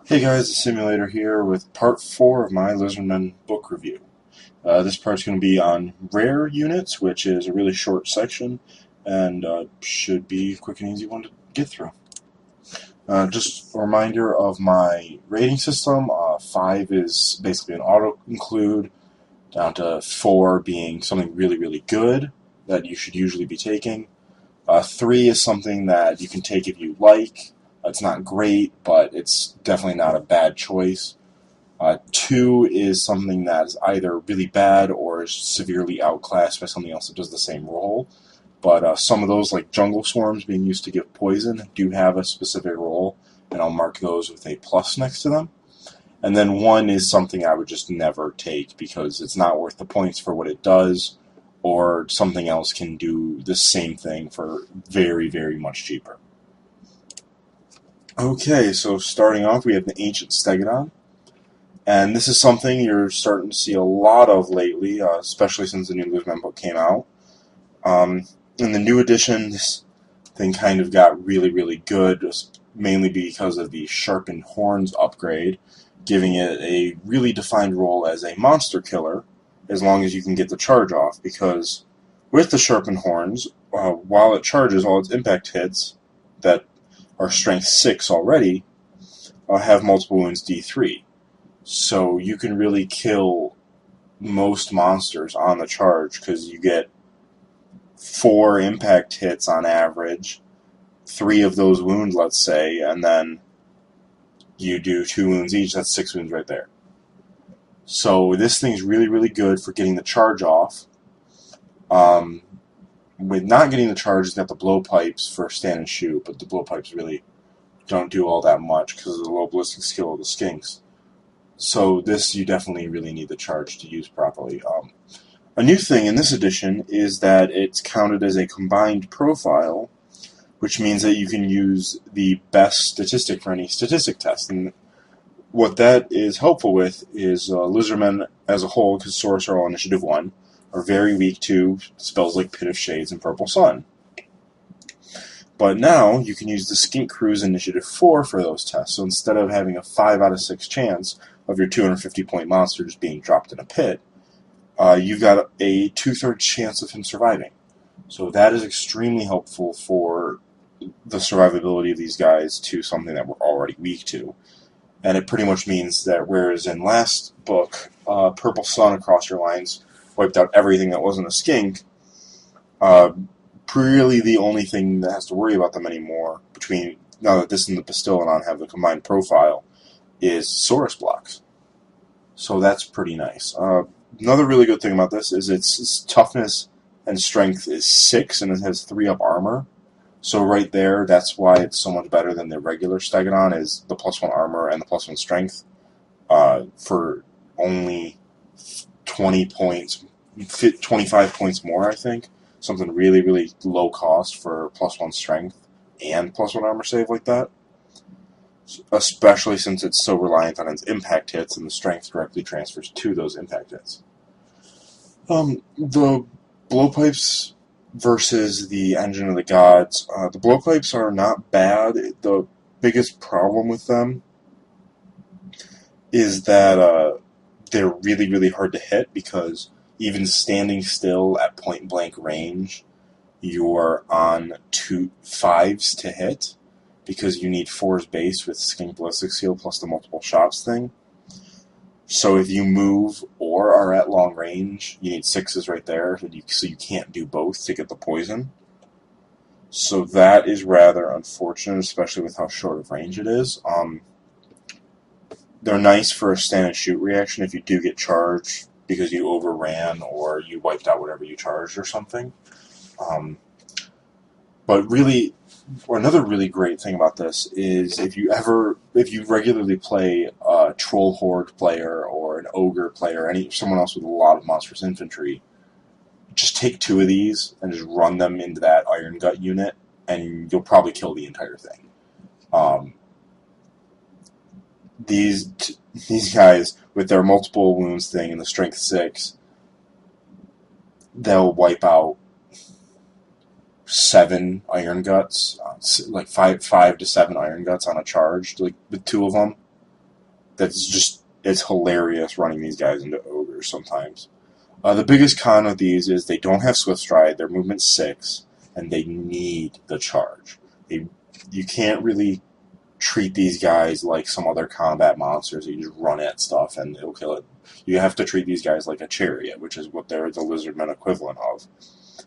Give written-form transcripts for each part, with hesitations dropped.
Hey guys, the Simulator here with part 4 of my Lizardmen book review. This part's going to be on rare units, which is a really short section, and should be a quick and easy one to get through. Just a reminder of my rating system. 5 is basically an auto-include, down to 4 being something really, really good that you should usually be taking. 3 is something that you can take if you like. It's not great, but it's definitely not a bad choice. 2 is something that is either really bad or is severely outclassed by something else that does the same role. But some of those, like jungle swarms being used to give poison, do have a specific role, and I'll mark those with a plus next to them. And then 1 is something I would just never take because it's not worth the points for what it does, or something else can do the same thing for very, very much cheaper. Okay, so starting off, we have the Ancient Stegadon. And this is something you're starting to see a lot of lately, especially since the new Lizardmen book came out. In the new edition, this thing kind of got really, really good, mainly because of the Sharpened Horns upgrade, giving it a really defined role as a monster killer, as long as you can get the charge off, because with the Sharpened Horns, while it charges all its impact hits that are strength 6 already, have multiple wounds D3. So you can really kill most monsters on the charge because you get 4 impact hits on average, 3 of those wounds, let's say, and then you do 2 wounds each. That's 6 wounds right there. So this thing's really, really good for getting the charge off. With not getting the charge, it's got the blowpipes for stand and shoot, but the blowpipes really don't do all that much because of the low ballistic skill of the skinks. So this, you definitely really need the charge to use properly. A new thing in this edition is that it's counted as a combined profile, which means that you can use the best statistic for any statistic test. And what that is helpful with is Lizardmen as a whole, because Source are all Initiative 1, are very weak to spells like Pit of Shades and Purple Sun. But now you can use the Skink Crew's Initiative 4 for those tests. So instead of having a 5 out of 6 chance of your 250-point monster just being dropped in a pit, you've got a 2/3 chance of him surviving. So that is extremely helpful for the survivability of these guys to something that we're already weak to. And it pretty much means that whereas in last book, Purple Sun across your lines wiped out everything that wasn't a skink, really the only thing that has to worry about them anymore, between now that this and the Pastillodon have the combined profile, is Saurus blocks. So that's pretty nice. Another really good thing about this is its toughness and strength is 6, and it has 3 up armor. So right there, that's why it's so much better than the regular Stegadon, is the +1 armor and the +1 strength for only 20 points, 25 points more, I think. Something really, really low cost for +1 strength and +1 armor save like that. Especially since it's so reliant on its impact hits, and the strength directly transfers to those impact hits. The blowpipes versus the Engine of the Gods. The blowpipes are not bad. The biggest problem with them is that they're really, really hard to hit, because even standing still at point-blank range, you're on 2 5s to hit, because you need 4's base with Skink Ballistic Seal plus the multiple shots thing. So if you move or are at long range, you need 6s right there, so you can't do both to get the poison. So that is rather unfortunate, especially with how short of range it is. They're nice for a stand and shoot reaction if you do get charged because you overran or you wiped out whatever you charged or something. But really, another really great thing about this is if you regularly play a Troll Horde player or an Ogre player, someone else with a lot of monstrous infantry, just take 2 of these and just run them into that Iron Gut unit, and you'll probably kill the entire thing. These guys, with their multiple wounds thing and the strength 6, they'll wipe out 7 Iron Guts, like 5 to 7 Iron Guts on a charge, like with 2 of them. it's hilarious running these guys into ogres sometimes. The biggest con of these is they don't have Swift Stride, they're movement 6, and they need the charge. You can't really treat these guys like some other combat monsters. You just run at stuff and it'll kill it. You have to treat these guys like a chariot, which is what they're the Lizardmen equivalent of.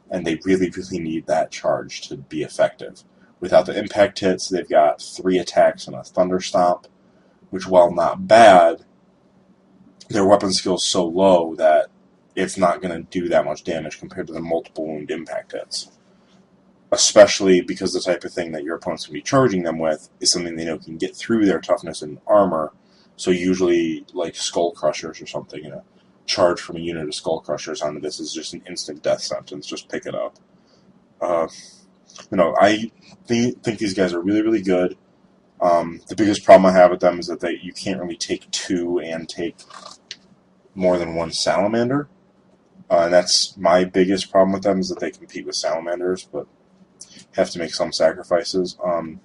And they really, really need that charge to be effective. Without the impact hits, they've got 3 attacks and a Thunder Stomp, which, while not bad, their weapon skill is so low that it's not going to do that much damage compared to the multiple wound impact hits. Especially because the type of thing that your opponent's going to be charging them with is something they know can get through their toughness and armor. So usually, like Skull Crushers or something, charge from a unit of Skull Crushers onto this is just an instant death sentence. Just pick it up. I think these guys are really, really good. The biggest problem I have with them is that you can't really take 2 and take more than 1 Salamander. And that's my biggest problem with them, is that they compete with Salamanders, but have to make some sacrifices. I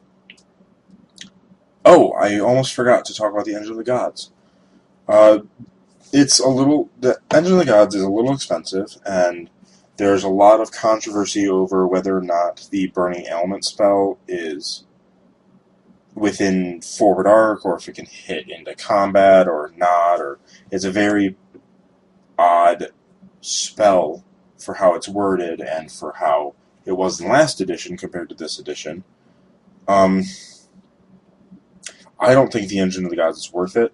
almost forgot to talk about the Engine of the Gods. The Engine of the Gods is a little expensive, and there's a lot of controversy over whether or not the Burning Element spell is within forward arc, or if it can hit into combat or not, or it's a very odd spell for how it's worded and for how it was in last edition compared to this edition. I don't think the Engine of the Gods is worth it.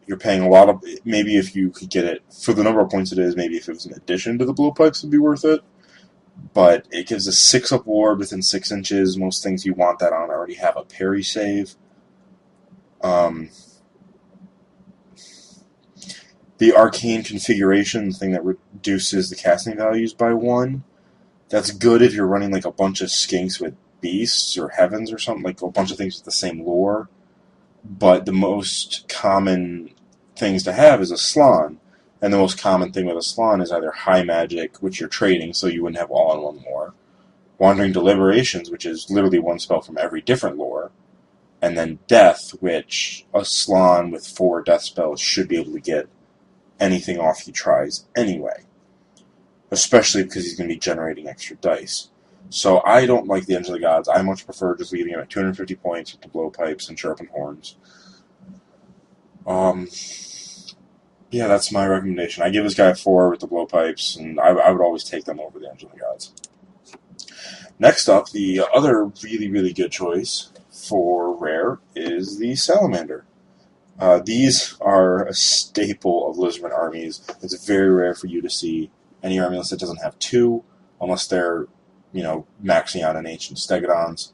You're paying a lot of... Maybe if you could get it for the number of points it is, maybe if it was an addition to the blowpipes, it would be worth it. But it gives a 6-up ward within 6 inches. Most things you want that on already have a parry save. The arcane configuration, the thing that reduces the casting values by 1, that's good if you're running like a bunch of skinks with beasts or heavens or something, like a bunch of things with the same lore. But the most common things to have is a Slann. And the most common thing with a Slann is either High Magic, which you're trading, so you wouldn't have all-in-one lore. Wandering Deliberations, which is literally 1 spell from every different lore. And then Death, which a Slann with 4 death spells should be able to get anything off he tries anyway. Especially because he's going to be generating extra dice. So I don't like the Engine of the Gods. I much prefer just leaving him at 250 points with the blowpipes and sharpened horns. Yeah, that's my recommendation. I give this guy a 4 with the blowpipes, and I would always take them over the Engine of the Gods. Next up, the other really, really good choice for rare is the Salamander. These are a staple of Lizardmen armies. It's very rare for you to see any army list that doesn't have 2, unless they're maxing out on ancient Stegadons.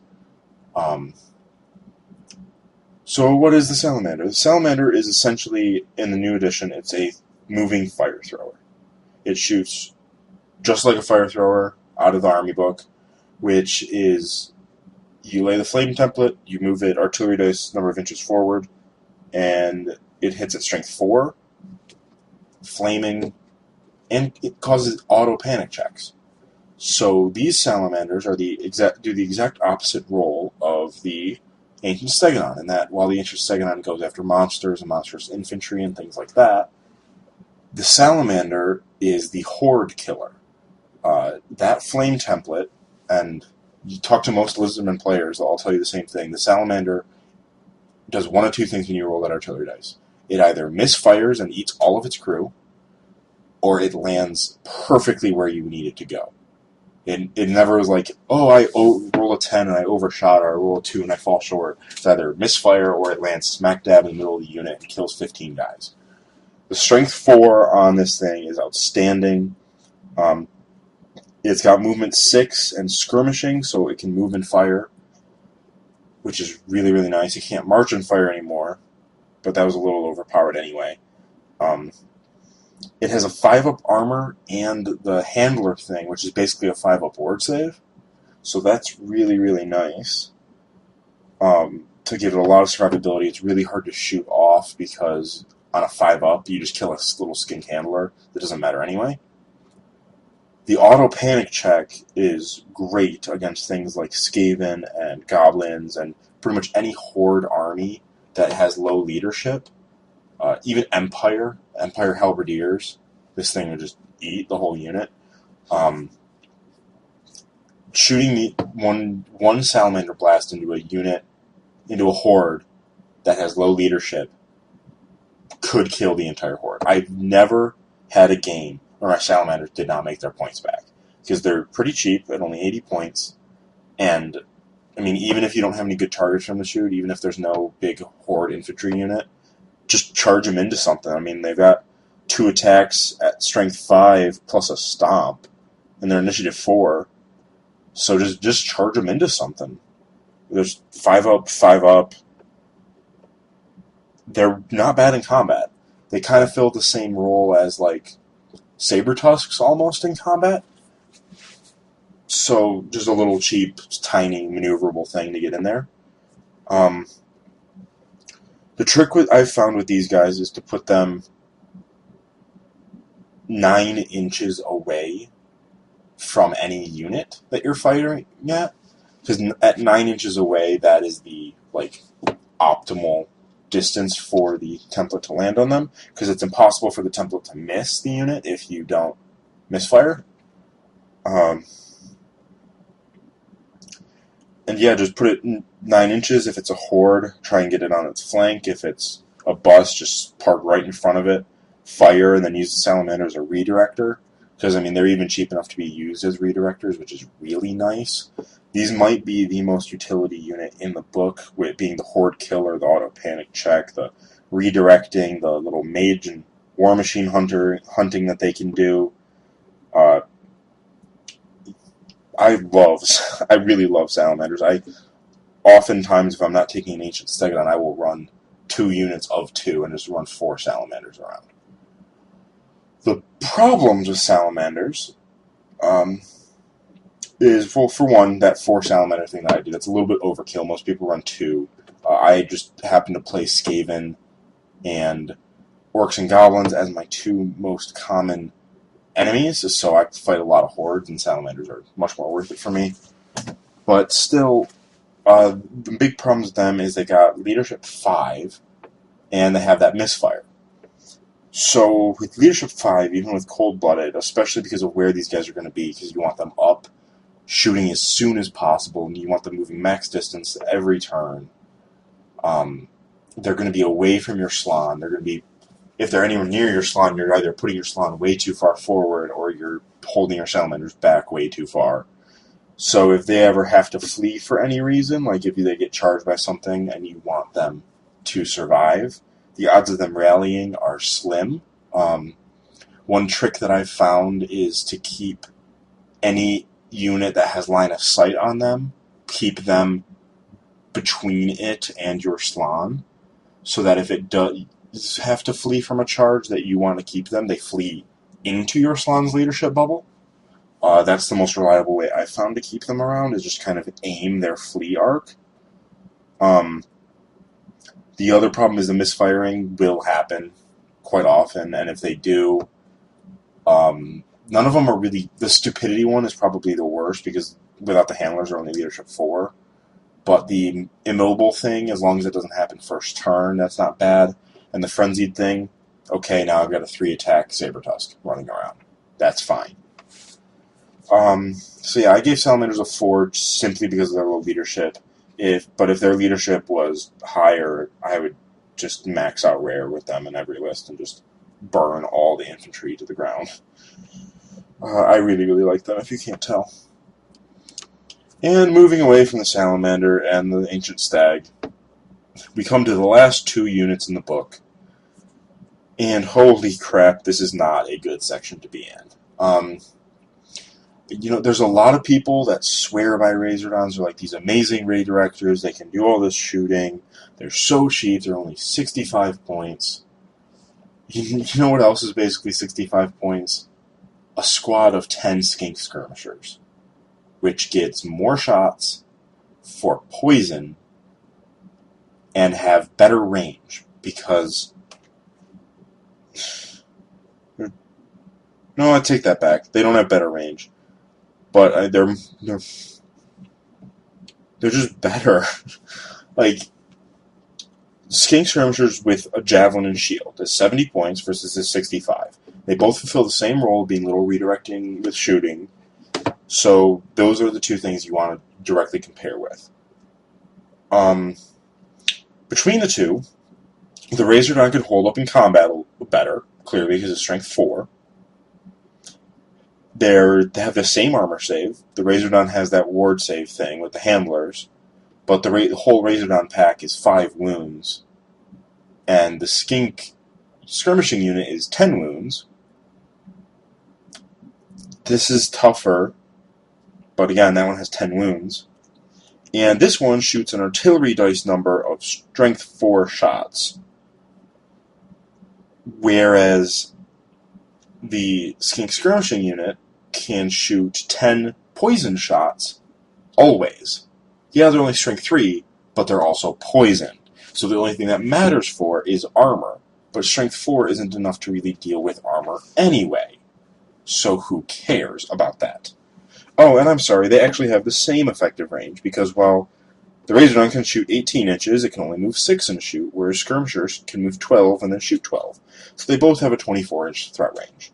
So what is the Salamander? The Salamander is essentially, in the new edition, it's a moving fire thrower. It shoots just like a fire thrower out of the army book, which is, you lay the flame template, you move it artillery dice number of inches forward, and it hits at strength 4, flaming, and it causes auto panic checks. So these Salamanders do the exact opposite role of the Ancient Stegadon, in that while the Ancient Stegadon goes after monsters and monstrous infantry and things like that, the Salamander is the horde killer. That flame template, and you talk to most Lizardmen players, they'll all tell you the same thing. The Salamander does one of 2 things when you roll that artillery dice. It either misfires and eats all of its crew, or it lands perfectly where you need it to go. It never was like, I roll a 10 and I overshot, or I roll a 2 and I fall short. It's either misfire or it lands smack dab in the middle of the unit and kills 15 guys. The strength 4 on this thing is outstanding. It's got movement 6 and skirmishing, so it can move and fire, which is really, really nice. It can't march and fire anymore, but that was a little overpowered anyway. It has a 5-up armor and the handler thing, which is basically a 5-up ward save. So that's really, really nice. To give it a lot of survivability, it's really hard to shoot off because on a 5-up, you just kill a little skink handler that doesn't matter anyway. The auto panic check is great against things like Skaven and goblins and pretty much any horde army that has low leadership. Even Empire Halberdiers, this thing would just eat the whole unit. Shooting one Salamander blast into a unit, into a horde that has low leadership could kill the entire horde. I've never had a game where my Salamanders did not make their points back, because they're pretty cheap at only 80 points, and I mean, even if you don't have any good targets from the shoot, even if there's no big horde infantry unit, just charge them into something. I mean, they've got 2 attacks at strength 5 plus a stomp, and they're initiative 4, so just charge them into something. There's 5 up, 5 up. They're not bad in combat. They kind of fill the same role as, like, Saber Tusks almost in combat. So, just a little cheap, tiny, maneuverable thing to get in there. The trick I've found with these guys is to put them 9 inches away from any unit that you're fighting at. Because at 9 inches away, that is the, like, optimal distance for the template to land on them, because it's impossible for the template to miss the unit if you don't misfire. And yeah, just put it 9 inches. If it's a horde, try and get it on its flank. If it's a bus, just park right in front of it, fire, and then use the Salamander as a redirector. Because, I mean, they're even cheap enough to be used as redirectors, which is really nice. These might be the most utility unit in the book, with it being the Horde Killer, the Auto Panic Check, the redirecting, the little Mage and War Machine hunting that they can do. I really love Salamanders. Oftentimes, if I'm not taking an Ancient Stegadon, I will run 2 units of 2 and just run 4 Salamanders around. The problems with Salamanders is, well, for one, that 4 Salamander thing that I do, that's a little bit overkill. Most people run 2. I just happen to play Skaven and Orcs and Goblins as my 2 most common enemies, so I fight a lot of hordes, and Salamanders are much more worth it for me. But still, the big problem with them is they got leadership 5, and they have that misfire. So with leadership 5, even with cold-blooded, especially because of where these guys are going to be, because you want them up, shooting as soon as possible, and you want them moving max distance every turn, they're going to be away from your Slann. They're going to be, if they're anywhere near your Slann, you're either putting your Slann way too far forward, or you're holding your Salamanders back way too far. So if they ever have to flee for any reason, like if they get charged by something and you want them to survive, the odds of them rallying are slim. One trick that I've found is to keep any unit that has line of sight on them, keep them between it and your Slann, so that if it does have to flee from a charge that you want to keep them, they flee into your Slann's leadership bubble. That's the most reliable way I've found to keep them around, is just kind of aim their flee arc. The other problem is the misfiring will happen quite often, and if they do, none of them are really... The stupidity one is probably the worst, because without the handlers, they're only leadership 4. But the immobile thing, as long as it doesn't happen first turn, that's not bad. And the frenzied thing, okay, now I've got a 3-attack Saber Tusk running around. That's fine. So yeah, I gave Salamanders a 4 simply because of their low leadership. But if their leadership was higher, I would just max out rare with them in every list and just burn all the infantry to the ground. I really, really like them, if you can't tell. And moving away from the Salamander and the Ancient Stag, we come to the last 2 units in the book. And holy crap, this is not a good section to be in. There's a lot of people that swear by Razordons. They're like these amazing raid directors. They can do all this shooting. They're so cheap. They're only 65 points. You know what else is basically 65 points? A squad of 10 skink skirmishers, which gets more shots for poison and have better range, because... No, I take that back. They don't have better range. But they're just better. Like, Skink Skirmishers with a Javelin and Shield is 70 points versus his 65. They both fulfill the same role, being little redirecting with shooting. So those are the two things you want to directly compare with. Between the two, the Razordon could hold up in combat better, clearly because it's strength 4. They have the same armor save. The Razordon has that ward save thing with the handlers, but the whole Razordon pack is 5 wounds, and the Skink skirmishing unit is 10 wounds. This is tougher, but again, that one has 10 wounds. And this one shoots an artillery dice number of strength 4 shots, whereas the Skink skirmishing unit can shoot 10 poison shots always. Yeah, they're only strength 3, but they're also poisoned. So the only thing that matters for is armor. But strength 4 isn't enough to really deal with armor anyway. So who cares about that? Oh, and I'm sorry, they actually have the same effective range, because while the Razordon can shoot 18 inches, it can only move 6 and shoot, whereas skirmishers can move 12 and then shoot 12. So they both have a 24-inch threat range.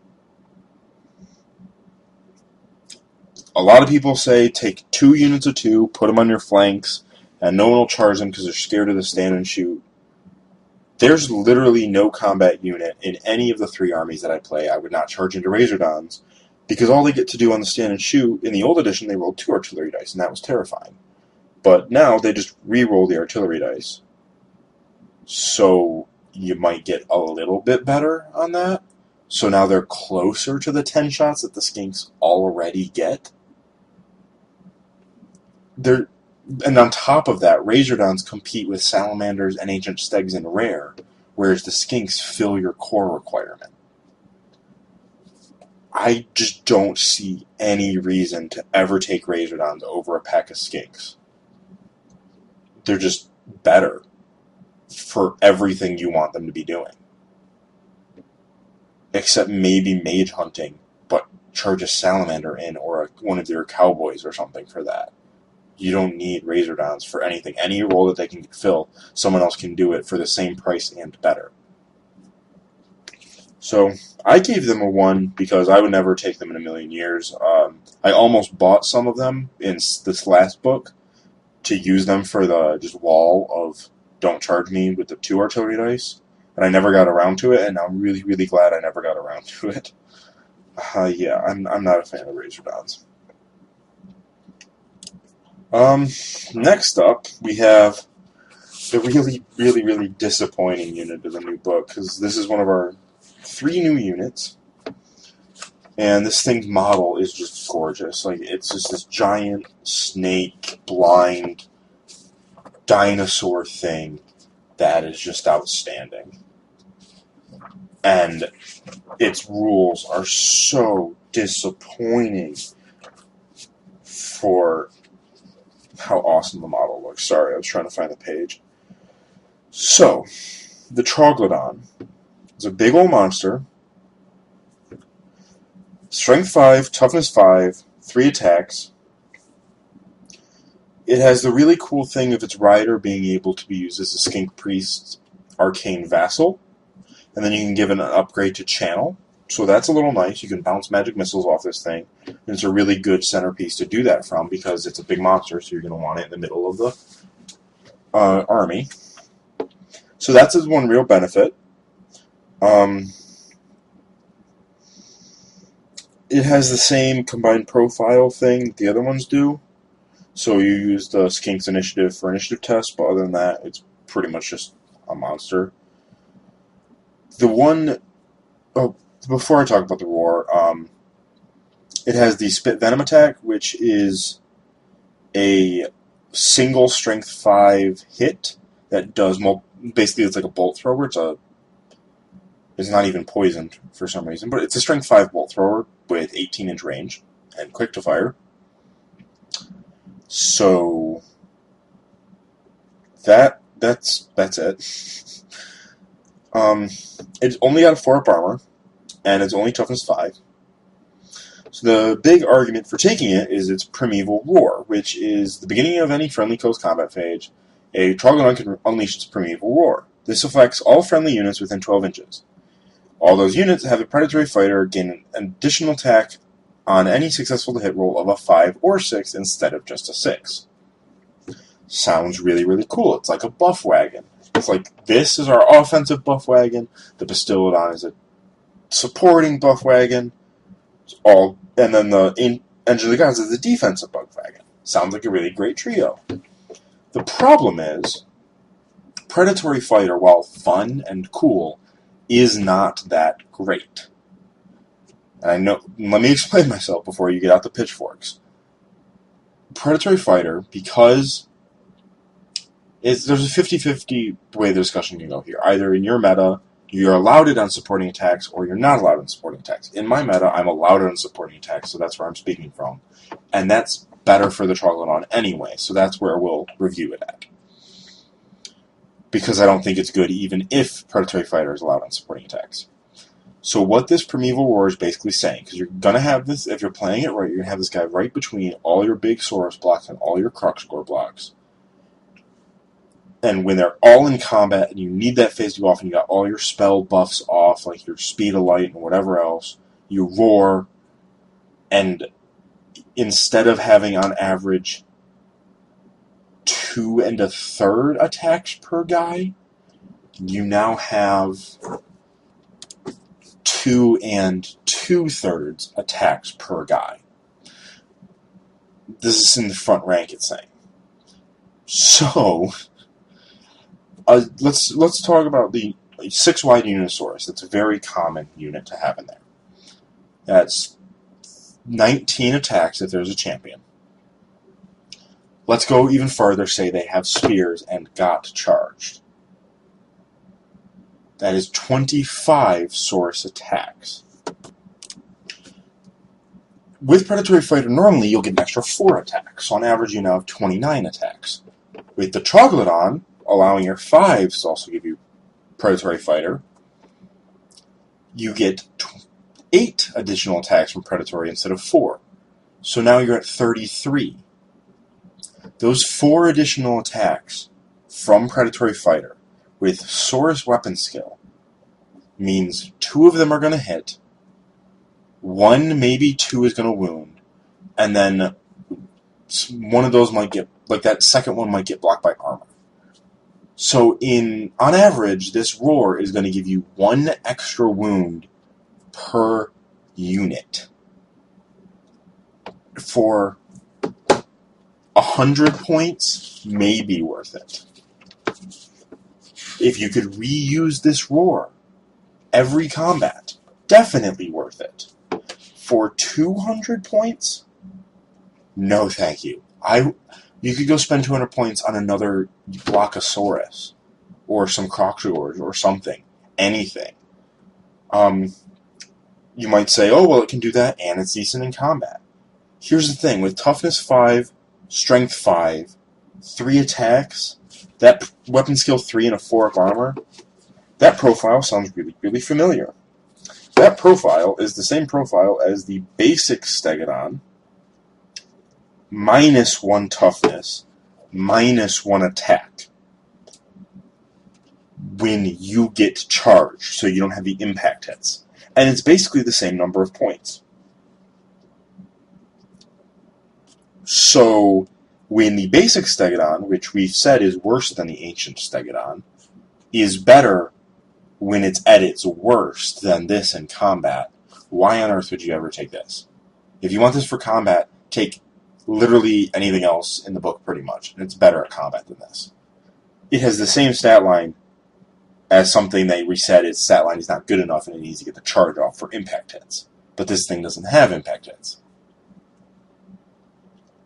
A lot of people say take 2 units of 2, put them on your flanks, and no one will charge them because they're scared of the stand and shoot. There's literally no combat unit in any of the 3 armies that I play I would not charge into Razordons, because all they get to do on the stand and shoot, in the old edition they rolled 2 artillery dice, and that was terrifying. But now they just re-roll the artillery dice. So you might get a little bit better on that. So now they're closer to the 10 shots that the Skinks already get. And on top of that, Razordons compete with Salamanders and Ancient Stegs in Rare, whereas the Skinks fill your core requirement. I just don't see any reason to ever take Razordons over a pack of Skinks. They're just better for everything you want them to be doing. Except maybe mage hunting, but charge a Salamander in, or one of your cowboys or something for that. You don't need Razordons for anything. Any role that they can fill, someone else can do it for the same price and better. So I gave them a 1 because I would never take them in a million years. I almost bought some of them in this last book to use them for the just wall of don't charge me with the 2 artillery dice, and I never got around to it, and I'm really, really glad I never got around to it. Yeah, I'm not a fan of Razordons. Next up, we have the really, really, really disappointing unit of the new book, because this is one of our 3 new units, and this thing's model is just gorgeous. Like, it's just this giant snake, blind dinosaur thing that is just outstanding. And its rules are so disappointing for how awesome the model looks. Sorry, I was trying to find the page. So, the Troglodon is a big old monster. Strength 5, Toughness 5, 3 attacks. It has the really cool thing of its rider being able to be used as a Skink Priest's Arcane Vassal. And then you can give it an upgrade to Channel. So that's a little nice. You can bounce magic missiles off this thing. And it's a really good centerpiece to do that from because it's a big monster, so you're going to want it in the middle of the army. So that's its one real benefit. It has the same combined profile thing that the other ones do. So you use the Skink's initiative for initiative tests, but other than that, it's pretty much just a monster. Before I talk about the roar, it has the Spit Venom attack, which is a single strength 5 hit that does basically it's like a bolt thrower. It's not even poisoned for some reason, but it's a strength 5 bolt thrower with 18-inch range and quick to fire. So that's it. It's only got a 4-up armor, and it's only toughness 5. So the big argument for taking it is its Primeval Roar, which is the beginning of any friendly close combat phase. A Troglodon can unleash its primeval roar. This affects all friendly units within 12 inches. All those units that have a predatory fighter gain an additional attack on any successful hit roll of a 5 or 6 instead of just a 6. Sounds really, really cool. It's like a buff wagon. It's like, this is our offensive buff wagon. The Stegadon is a supporting buff wagon. And then the Engine of the Gods is a defensive buff wagon. Sounds like a really great trio. The problem is, Predatory Fighter, while fun and cool, is not that great. And I know, let me explain myself before you get out the pitchforks. Predatory Fighter, because there's a 50-50 way the discussion can go here. Either in your meta, you're allowed it on supporting attacks, or you're not allowed on supporting attacks. In my meta, I'm allowed it on supporting attacks, so that's where I'm speaking from. And that's better for the Troglodon anyway, so that's where we'll review it at. Because I don't think it's good even if Predatory Fighter is allowed on supporting attacks. So what this Primeval Roar is basically saying, because you're going to have this, if you're playing it right, you're going to have this guy right between all your big Saurus blocks and all your Crux Core blocks. And when they're all in combat and you need that phase to go off and you got all your spell buffs off, like your Speed of Light and whatever else, you roar, and instead of having on average 2 1/3 attacks per guy, you now have 2 2/3 attacks per guy. This is in the front rank, it's saying. So, let's talk about the 6-wide Unisaurus. That's a very common unit to have in there. That's 19 attacks if there's a champion. Let's go even further, say they have spears and got charged. That is 25 Saurus attacks. With Predatory Fighter, normally you'll get an extra 4 attacks. So on average, you now have 29 attacks. With the Troglodon, allowing your 5s to also give you Predatory Fighter, you get 8 additional attacks from Predatory instead of 4. So now you're at 33. Those 4 additional attacks from Predatory Fighter with Saurus weapon skill means 2 of them are going to hit, 1, maybe 2 is going to wound, and then one of those might get, like that second one might get blocked by armor. So on average, this roar is going to give you 1 extra wound per unit. For 100 points, may be worth it. If you could reuse this roar every combat, definitely worth it. For 200 points, no thank you. You could go spend 200 points on another Blockosaurus, or some Crocodors, or something. Anything. You might say, oh, well, it can do that, and it's decent in combat. Here's the thing, with Toughness 5, Strength 5, 3 attacks, that weapon skill 3 and a 4 of armor, that profile sounds really, really familiar. That profile is the same profile as the basic Stegadon, -1 toughness, -1 attack. When you get charged, so you don't have the impact hits. And it's basically the same number of points. So, when the basic Stegadon, which we've said is worse than the ancient Stegadon, is better when it's at its worst than this in combat, why on earth would you ever take this? If you want this for combat, take literally anything else in the book pretty much, and it's better at combat than this. It has the same stat line as something that we said its stat line is not good enough and it needs to get the charge off for impact hits. But this thing doesn't have impact hits.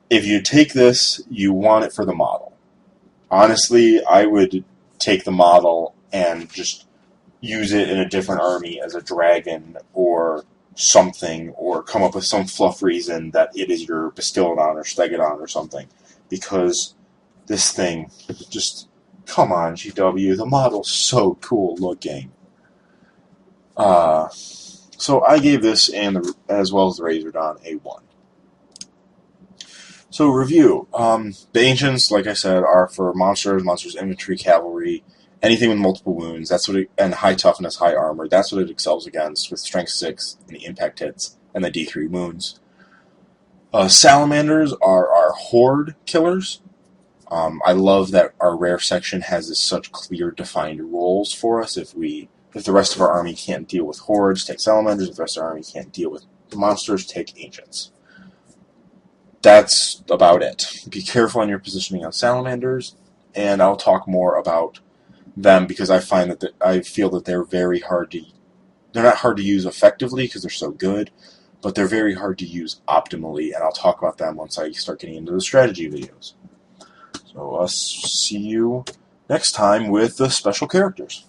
If you take this, you want it for the model. Honestly, I would take the model and just use it in a different army as a dragon or something, or come up with some fluff reason that it is your Stegadon or Stegadon or something. Because this thing, just, come on, GW, the model's so cool looking. So I gave this, and as well as the Razordon, a 1. So review. The Ancients, like I said, are for monsters, infantry, cavalry, anything with multiple wounds. That's what and high toughness, high armor. That's what it excels against with strength 6 and the impact hits and the D3 wounds. Salamanders are our horde killers. I love that our rare section has this such clear defined roles for us. If the rest of our army can't deal with hordes, take salamanders. If the rest of our army can't deal with monsters, take ancients. That's about it. Be careful on your positioning on salamanders, and I'll talk more about them because I find that I feel that they're very hard to. They're not hard to use effectively because they're so good, but they're very hard to use optimally, and I'll talk about them once I start getting into the strategy videos. So I'll see you next time with the special characters.